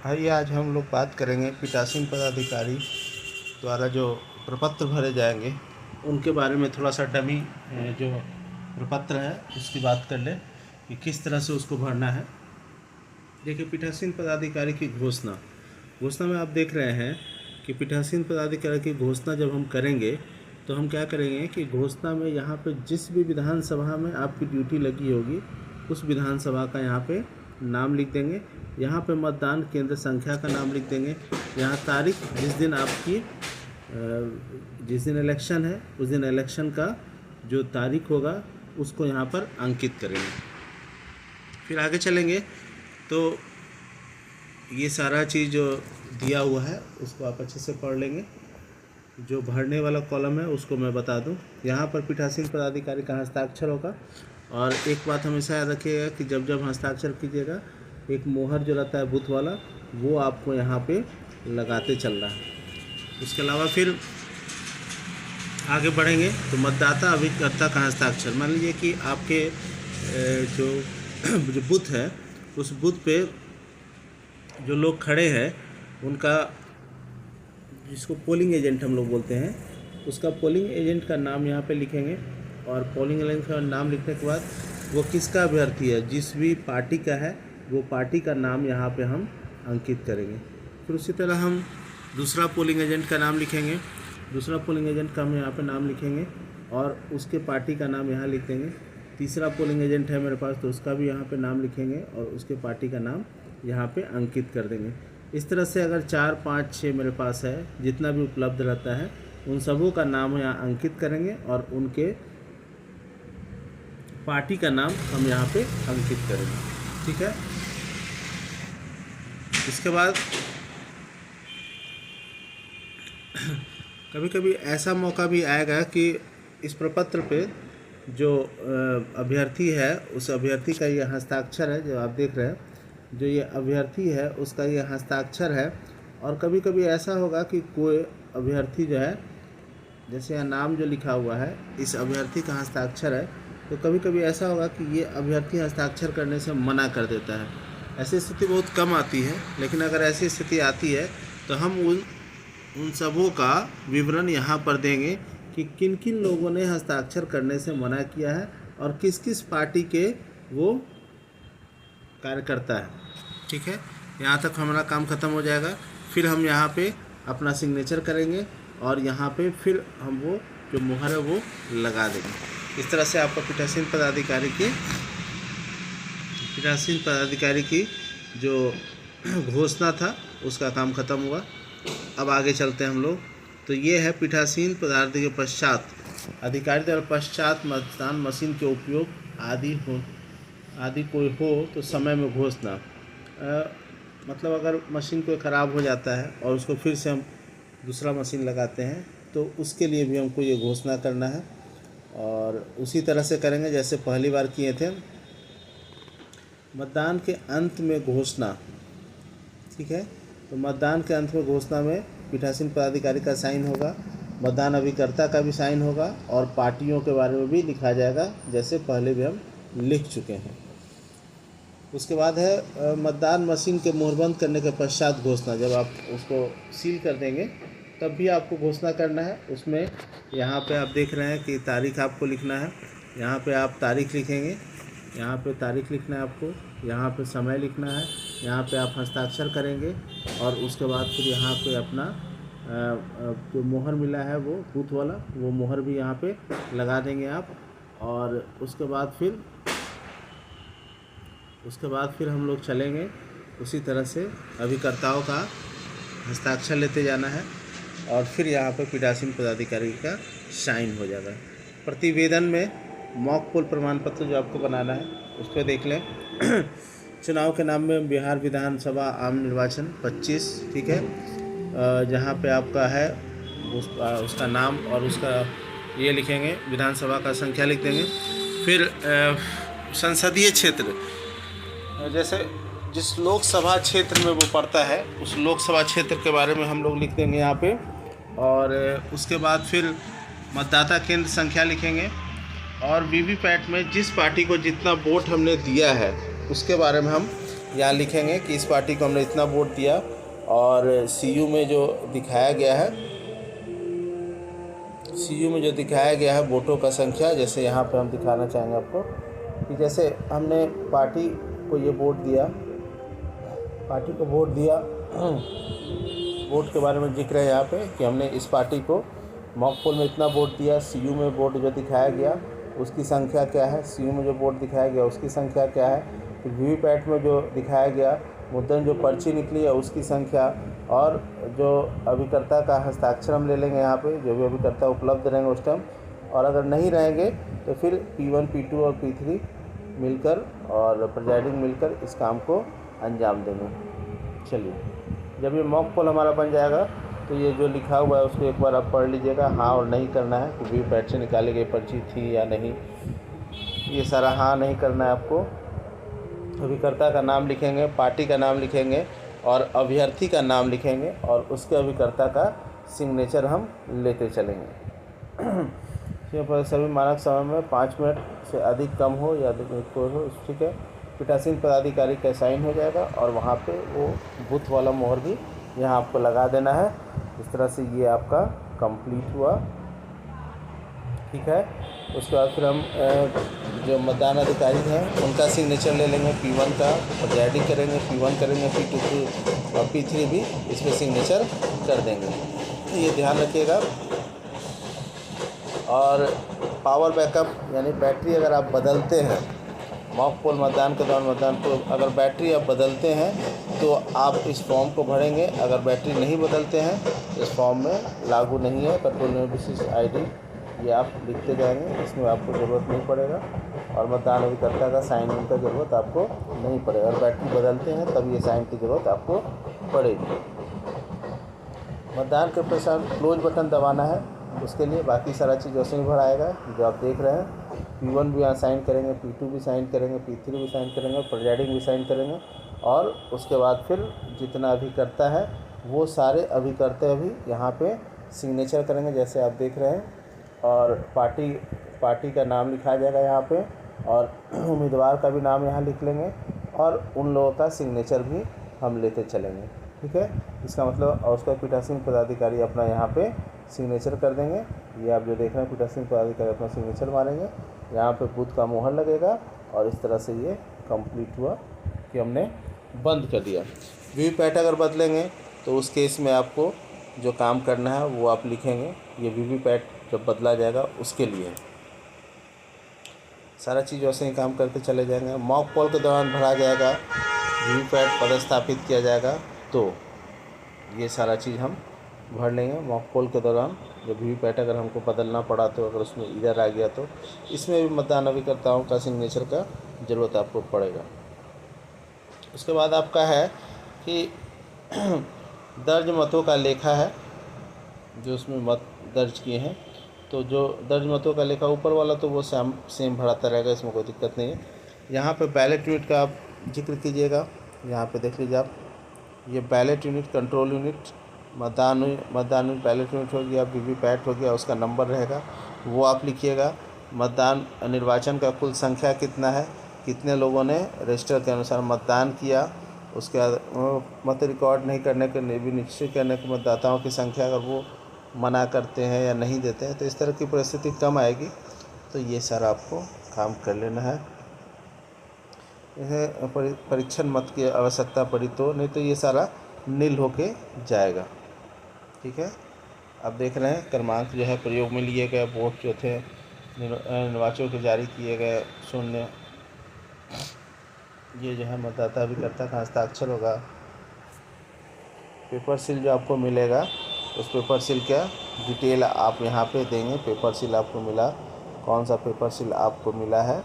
आइए आज हम लोग बात करेंगे पीठासीन पदाधिकारी द्वारा जो प्रपत्र भरे जाएंगे उनके बारे में। थोड़ा सा डमी जो प्रपत्र है उसकी बात कर ले कि किस तरह से उसको भरना है। देखिए, पीठासीन पदाधिकारी की घोषणा में आप देख रहे हैं कि पीठासीन पदाधिकारी की घोषणा जब हम करेंगे तो हम क्या करेंगे कि घोषणा में यहाँ पे जिस भी विधानसभा में आपकी ड्यूटी लगी होगी उस विधानसभा का यहाँ पे नाम लिख देंगे। यहाँ पे मतदान केंद्र संख्या का नाम लिख देंगे। यहाँ तारीख जिस दिन आपकी जिस दिन इलेक्शन है उस दिन इलेक्शन का जो तारीख होगा उसको यहाँ पर अंकित करेंगे। फिर आगे चलेंगे तो ये सारा चीज़ जो दिया हुआ है उसको आप अच्छे से पढ़ लेंगे। जो भरने वाला कॉलम है उसको मैं बता दूं। यहाँ पर पीठासीन पदाधिकारी का हस्ताक्षर होगा। और एक बात हमेशा याद रखिएगा कि जब जब हस्ताक्षर कीजिएगा एक मोहर जो रहता है बूथ वाला वो आपको यहाँ पे लगाते चलना है। उसके अलावा फिर आगे बढ़ेंगे तो मतदाता अभिकर्ता का हस्ताक्षर। मान लीजिए कि आपके जो बूथ है उस बूथ पे जो लोग खड़े हैं उनका, जिसको पोलिंग एजेंट हम लोग बोलते हैं, उसका पोलिंग एजेंट का नाम यहाँ पे लिखेंगे। और पोलिंग एजेंट का नाम लिखने के बाद वो किसका अभ्यर्थी है, जिस भी पार्टी का है वो पार्टी का नाम यहाँ पे हम अंकित करेंगे। फिर उसी तरह हम दूसरा पोलिंग एजेंट का नाम लिखेंगे। दूसरा पोलिंग एजेंट का हम यहाँ पे नाम लिखेंगे और उसके पार्टी का नाम यहाँ लिख देंगे। तीसरा पोलिंग एजेंट है मेरे पास तो उसका भी यहाँ पे नाम लिखेंगे और उसके पार्टी का नाम यहाँ पे अंकित कर देंगे। इस तरह से अगर 4, 5, 6 मेरे पास है, जितना भी उपलब्ध रहता है उन सबों का नाम यहाँ अंकित करेंगे और उनके पार्टी का नाम हम यहाँ पे अंकित करेंगे। ठीक है। इसके बाद कभी कभी ऐसा मौका भी आएगा कि इस प्रपत्र पे जो अभ्यर्थी है उस अभ्यर्थी का ये हस्ताक्षर है जो आप देख रहे हैं, जो ये अभ्यर्थी है उसका ये हस्ताक्षर है। और कभी कभी ऐसा होगा कि कोई अभ्यर्थी जो है, जैसे यहाँ नाम जो लिखा हुआ है इस अभ्यर्थी का हस्ताक्षर है, तो कभी कभी ऐसा होगा कि ये अभ्यर्थी हस्ताक्षर करने से मना कर देता है। ऐसी स्थिति बहुत कम आती है, लेकिन अगर ऐसी स्थिति आती है तो हम उन सबों का विवरण यहाँ पर देंगे कि किन किन लोगों ने हस्ताक्षर करने से मना किया है और किस किस पार्टी के वो कार्यकर्ता है। ठीक है, यहाँ तक हमारा काम ख़त्म हो जाएगा। फिर हम यहाँ पे अपना सिग्नेचर करेंगे और यहाँ पे फिर हम वो जो मुहर है वो लगा देंगे। इस तरह से आपका पीठासीन पदाधिकारी की जो घोषणा था उसका काम ख़त्म हुआ। अब आगे चलते हैं हम लोग। तो ये है पीठासीन पदाधिकारी के पश्चात अधिकारी द्वारा पश्चात मतदान मशीन के उपयोग आदि कोई हो तो समय में घोषणा। मतलब अगर मशीन कोई ख़राब हो जाता है और उसको फिर से हम दूसरा मशीन लगाते हैं तो उसके लिए भी हमको ये घोषणा करना है। और उसी तरह से करेंगे जैसे पहली बार किए थे। मतदान के अंत में घोषणा। ठीक है, तो मतदान के अंत में घोषणा में पीठासीन पदाधिकारी का साइन होगा, मतदान अभिकर्ता का भी साइन होगा और पार्टियों के बारे में भी लिखा जाएगा जैसे पहले भी हम लिख चुके हैं। उसके बाद है मतदान मशीन के मुहरबंद करने के पश्चात घोषणा। जब आप उसको सील कर देंगे तब भी आपको घोषणा करना है। उसमें यहाँ पे आप देख रहे हैं कि तारीख आपको लिखना है। यहाँ पे आप तारीख लिखेंगे, यहाँ पे तारीख लिखना है आपको, यहाँ पे समय लिखना है, यहाँ पे आप हस्ताक्षर करेंगे और उसके बाद फिर यहाँ पे अपना जो मोहर मिला है वो बूथ वाला वो मोहर भी यहाँ पे लगा देंगे आप। और उसके बाद फिर हम लोग चलेंगे उसी तरह से अभिकर्ताओं का हस्ताक्षर लेते जाना है और फिर यहाँ पर पीठासीन पदाधिकारी का साइन हो जाएगा। प्रतिवेदन में मॉक पोल प्रमाण पत्र जो आपको बनाना है उस पर देख लें। चुनाव के नाम में बिहार विधानसभा आम निर्वाचन 25। ठीक है, जहाँ पे आपका है उसका नाम और उसका ये लिखेंगे, विधानसभा का संख्या लिख देंगे। फिर संसदीय क्षेत्र, जैसे जिस लोकसभा क्षेत्र में वो पड़ता है उस लोकसभा क्षेत्र के बारे में हम लोग लिख देंगे यहाँ पे। और उसके बाद फिर मतदाता केंद्र संख्या लिखेंगे और वीवीपैट में जिस पार्टी को जितना वोट हमने दिया है उसके बारे में हम यहाँ लिखेंगे कि इस पार्टी को हमने इतना वोट दिया, और सीयू में जो दिखाया गया है, सीयू में जो दिखाया गया है वोटों का संख्या, जैसे यहाँ पे हम दिखाना चाहेंगे आपको कि जैसे हमने पार्टी को ये वोट दिया, पार्टी को वोट दिया, वोट के बारे में जिक्र है यहाँ पे कि हमने इस पार्टी को मॉक पोल में इतना वोट दिया, सीयू में वोट जो दिखाया गया उसकी संख्या क्या है, सीयू में जो वोट दिखाया गया उसकी संख्या क्या है, फिर वीवीपैट में जो दिखाया गया मुद्दन जो पर्ची निकली है उसकी संख्या, और जो अभिकर्ता का हस्ताक्षर हम ले लेंगे यहाँ पे, जो भी अभिकर्ता उपलब्ध रहेंगे उस टाइम, और अगर नहीं रहेंगे तो फिर P1 P2 और P3 मिलकर और प्रिजाइडिंग मिलकर इस काम को अंजाम देंगे। चलिए, जब ये मॉक पोल हमारा बन जाएगा तो ये जो लिखा हुआ है उसको एक बार आप पढ़ लीजिएगा, हाँ और नहीं करना है कि वीवीपैट से निकाली गई पर्ची थी या नहीं, ये सारा हाँ नहीं करना है आपको। अभिकर्ता का नाम लिखेंगे, पार्टी का नाम लिखेंगे और अभ्यर्थी का नाम लिखेंगे, और उसके अभिकर्ता का सिग्नेचर हम लेते चलेंगे। पर सभी मानक समय में 5 मिनट से अधिक कम हो या अधिक हो, ठीक है। पीठासीन पदाधिकारी का साइन हो जाएगा और वहाँ पे वो बूथ वाला मोहर भी यहाँ आपको लगा देना है। इस तरह से ये आपका कंप्लीट हुआ, ठीक है। उसके बाद फिर हम जो मतदान अधिकारी हैं उनका सिग्नेचर ले लेंगे, P1 का प्रिजाइडिंग करेंगे, P1 करेंगे, P2 और P3 भी इसमें सिग्नेचर कर देंगे, ये ध्यान रखिएगा। और पावर बैकअप यानी बैटरी अगर आप बदलते हैं मॉक पोल मतदान के दौरान, मतदान को अगर बैटरी आप बदलते हैं तो आप इस फॉर्म को भरेंगे, अगर बैटरी नहीं बदलते हैं इस फॉर्म में लागू नहीं है। कंट्रोल में विशिष्ट ID ये आप लिखते जाएंगे, इसमें आपको ज़रूरत नहीं पड़ेगा, और मतदान अभिकर्ता का साइन इन का ज़रूरत आपको नहीं पड़ेगा। अगर बैटरी बदलते हैं तब ये साइन की ज़रूरत आपको पड़ेगी। मतदान के पश्चात क्लोज बटन दबाना है, उसके लिए बाकी सारा चीज़ वैसे ही भराएगा जो आप देख रहे हैं। P1 भी यहाँ साइन करेंगे, P2 भी साइन करेंगे, P3 भी साइन करेंगे, प्रिजाइडिंग भी साइन करेंगे, और उसके बाद फिर जितना अभिकर्ता है वो सारे अभिकर्ता भी यहाँ पे सिग्नेचर करेंगे जैसे आप देख रहे हैं, और पार्टी का नाम लिखा जाएगा यहाँ पे, और उम्मीदवार का भी नाम यहाँ लिख लेंगे, और उन लोगों का सिग्नेचर भी हम लेते चलेंगे, ठीक है। इसका मतलब और उसका पीठासीन पदाधिकारी अपना यहाँ पे सिग्नेचर कर देंगे। ये आप जो देख रहे हैं पीठासीन पदाधिकारी अपना सिग्नेचर मारेंगे, यहाँ पे बूथ का मोहर लगेगा, और इस तरह से ये कंप्लीट हुआ कि हमने बंद कर दिया। वीवीपैट अगर बदलेंगे तो उस केस में आपको जो काम करना है वो आप लिखेंगे, ये वीवीपैट जब बदला जाएगा उसके लिए सारा चीज़ वैसे ही काम करते चले जाएंगे। मॉक पोल के दौरान भरा जाएगा, वीवीपैट पदस्थापित किया जाएगा, तो ये सारा चीज़ हम भर लेंगे। मॉक पोल के दौरान जब वीवीपैट अगर हमको बदलना पड़ा तो अगर उसमें इधर आ गया तो इसमें भी मतदान अभिकर्ताओं का सिग्नेचर का ज़रूरत आपको पड़ेगा। उसके बाद आपका है कि दर्ज मतों का लेखा है, जो उसमें मत दर्ज किए हैं, तो जो दर्ज मतों का लेखा ऊपर वाला तो वो सेम भराता रहेगा, इसमें कोई दिक्कत नहीं है। यहाँ पे बैलेट यूनिट का आप जिक्र कीजिएगा, यहाँ पे देख लीजिए आप, ये बैलेट यूनिट, कंट्रोल यूनिट, मतदान यूनिट, बैलेट यूनिट हो गया, वीवीपैट हो गया, उसका नंबर रहेगा वो आप लिखिएगा। मतदान निर्वाचन का कुल संख्या कितना है, कितने लोगों ने रजिस्टर के अनुसार मतदान किया, उसके बाद मत रिकॉर्ड नहीं करने के भी निश्चित करने के मतदाताओं की संख्या अगर वो मना करते हैं या नहीं देते हैं तो इस तरह की परिस्थिति कम आएगी, तो ये सारा आपको काम कर लेना है। यह परीक्षण मत की आवश्यकता पड़ी तो, नहीं तो ये सारा नील होके जाएगा, ठीक है। आप देख रहे हैं क्रमांक जो है प्रयोग में लिए गए वोट जो थे निर्वाचकों के जारी किए गए 0, ये जो है मतदाता अभिकर्ता का हस्ताक्षर होगा। पेपर सील जो आपको मिलेगा उस पेपर सील का डिटेल आप यहाँ पे देंगे। पेपर सील आपको मिला, कौन सा पेपर सील आपको मिला है,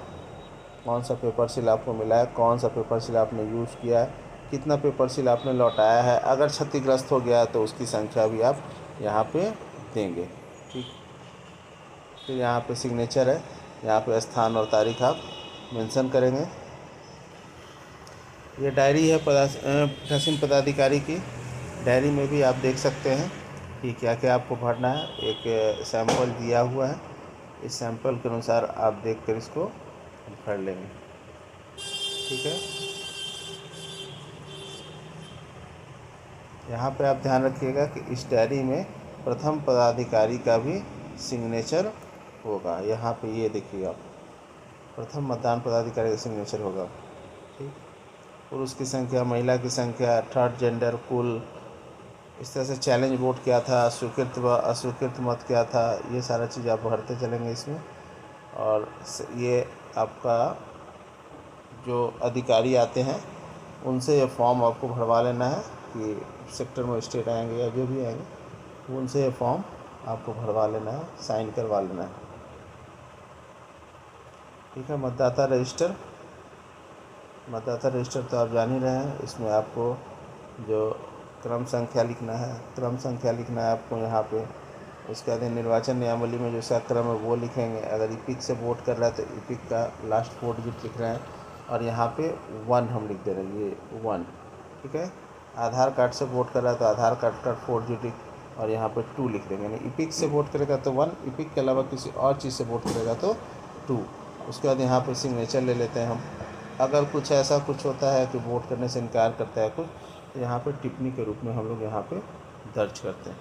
कौन सा पेपर सील आपको मिला है, कौन सा पेपर सील आपने यूज़ किया है, कितना पेपर सील आपने लौटाया है, अगर क्षतिग्रस्त हो गया तो उसकी संख्या भी आप यहाँ पे देंगे, ठीक। फिर यहाँ पे सिग्नेचर है, यहाँ पे स्थान और तारीख आप मेंशन करेंगे। ये डायरी है पीठासीन पदाधिकारी की, डायरी में भी आप देख सकते हैं कि क्या क्या आपको भरना है। एक सैंपल दिया हुआ है, इस सैंपल के अनुसार आप देखकर इसको भर लेंगे, ठीक है। यहाँ पे आप ध्यान रखिएगा कि इस डायरी में प्रथम पदाधिकारी का भी सिग्नेचर होगा। यहाँ पे ये देखिएगा, प्रथम मतदान पदाधिकारी का सिग्नेचर होगा। ठीक, पुरुष की संख्या, महिला की संख्या, थर्ड जेंडर, कुल, इस तरह से चैलेंज वोट क्या था, स्वीकृत व अस्वीकृत मत क्या था, ये सारा चीज़ आप भरते चलेंगे इसमें। और ये आपका जो अधिकारी आते हैं उनसे ये फॉर्म आपको भरवा लेना है कि सेक्टर मजिस्ट्रेट आएंगे या जो भी आएंगे उनसे ये फॉर्म आपको भरवा लेना है, साइन करवा लेना है। ठीक है। मतदाता रजिस्टर, मतदाता रजिस्टर तो आप जान ही रहे हैं। इसमें आपको जो क्रम संख्या लिखना है, क्रम संख्या लिखना है आपको यहाँ पे। उसके बाद निर्वाचन नियमावली में जो सा क्रम है वो लिखेंगे। अगर ईपिक से वोट कर रहा है तो ईपिक का लास्ट 4 डिजिट लिख रहे हैं और यहाँ पे 1 हम लिख दे रहे हैं, ये 1। ठीक है। आधार कार्ड से वोट कर रहा है तो आधार कार्ड का 4 डिजिट और यहाँ पे 2 लिख देंगे। यानी ईपिक से वोट करेगा तो 1, ईपिक के अलावा किसी और चीज़ से वोट करेगा तो 2। उसके बाद यहाँ पर सिग्नेचर ले लेते हैं हम। अगर कुछ ऐसा कुछ होता है कि वोट करने से इनकार करता है कुछ, तो यहाँ पे टिप्पणी के रूप में हम लोग यहाँ पे दर्ज करते हैं।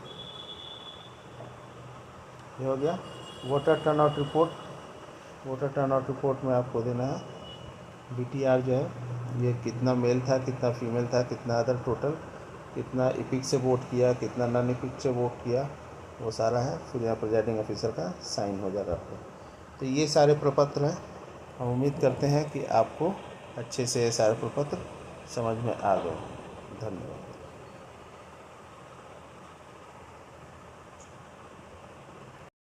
ये हो गया। Voter turnout report, voter turnout report में आपको देना है BTR जो है ये कितना मेल था, कितना फीमेल था, कितना अदर, टोटल कितना ईपिक से वोट किया, कितना नॉन ईपिक से वोट किया, वो सारा है। फिर यहाँ प्रिजाइडिंग ऑफिसर का साइन हो जाएगा आपको। तो ये सारे प्रपत्र हैं। हम उम्मीद करते हैं कि आपको अच्छे से ये सारे प्रपत्र समझ में आ गए। धन्यवाद।